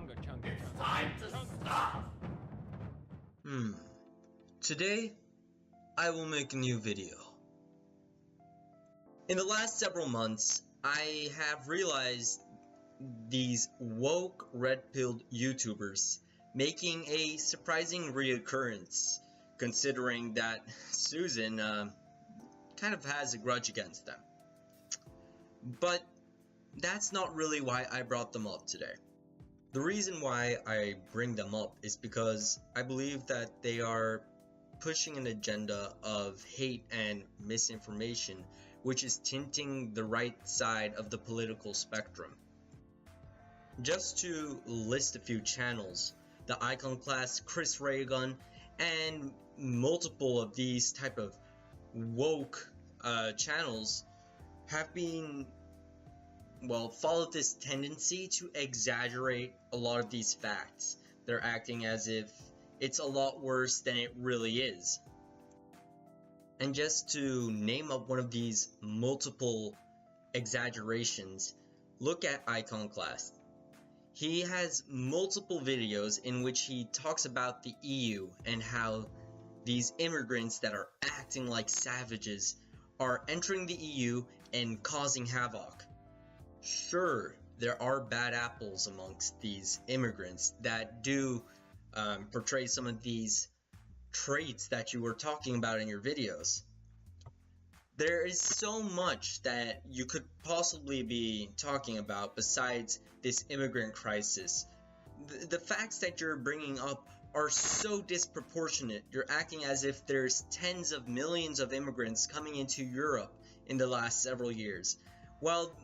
It's time to stop! Today, I will make a new video. In the last several months, I have realized these woke red-pilled YouTubers making a surprising reoccurrence, considering that Susan kind of has a grudge against them. But that's not really why I brought them up today. The reason why I bring them up is because I believe that they are pushing an agenda of hate and misinformation, which is tinting the right side of the political spectrum. Just to list a few channels, the Iconoclast, Chris Raygun, and multiple of these type of woke channels have been, followed this tendency to exaggerate a lot of these facts. They're acting as if it's a lot worse than it really is. And just to name up one of these multiple exaggerations, look at Iconoclast. He has multiple videos in which he talks about the EU and how these immigrants that are acting like savages are entering the EU and causing havoc. Sure, there are bad apples amongst these immigrants that do portray some of these traits that you were talking about in your videos. There is so much that you could possibly be talking about besides this immigrant crisis. The facts that you're bringing up are so disproportionate. You're acting as if there's tens of millions of immigrants coming into Europe in the last several years. Well,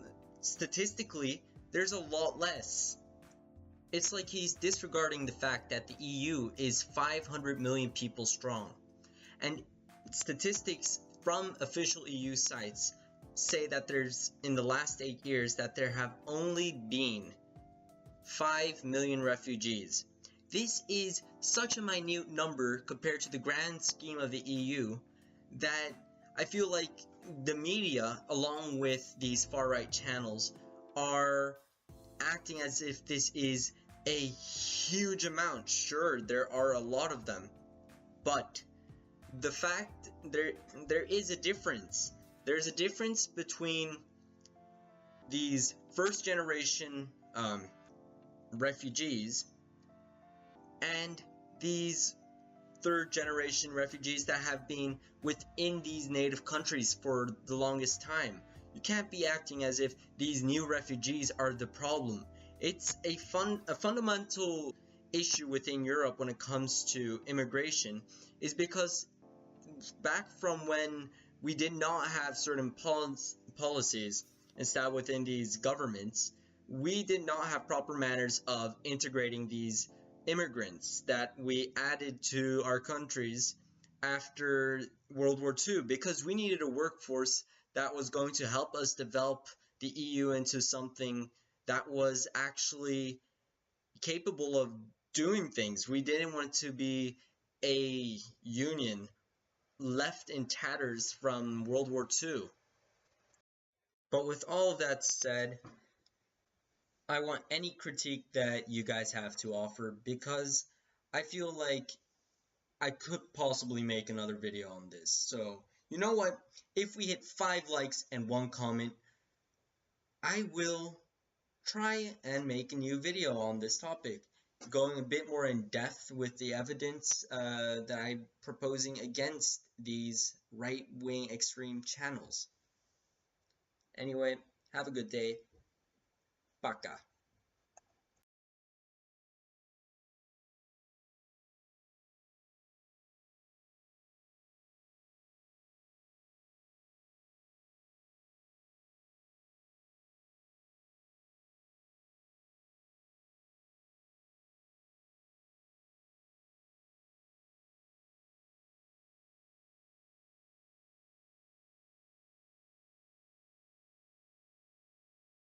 statistically, there's a lot less. It's like he's disregarding the fact that the EU is 500 million people strong. And statistics from official EU sites say that in the last 8 years, that there have only been 5 million refugees. This is such a minute number compared to the grand scheme of the EU that I feel like the media, along with these far-right channels, are acting as if this is a huge amount. Sure, there are a lot of them, but the fact there is a difference. There's a difference between these first generation refugees and these third generation refugees that have been within these native countries for the longest time. You can't be acting as if these new refugees are the problem. It's a fundamental issue within Europe when it comes to immigration, is because back from when we did not have certain policies installed within these governments, we did not have proper manners of integrating these immigrants that we added to our countries after World War II, because we needed a workforce that was going to help us develop the EU into something that was actually capable of doing things. We didn't want to be a union left in tatters from World War II. But with all of that said, I want any critique that you guys have to offer, because I feel like I could possibly make another video on this. So, you know what? If we hit 5 likes and 1 comment, I will try and make a new video on this topic, going a bit more in depth with the evidence that I'm proposing against these right-wing extreme channels. Anyway, have a good day. Пока.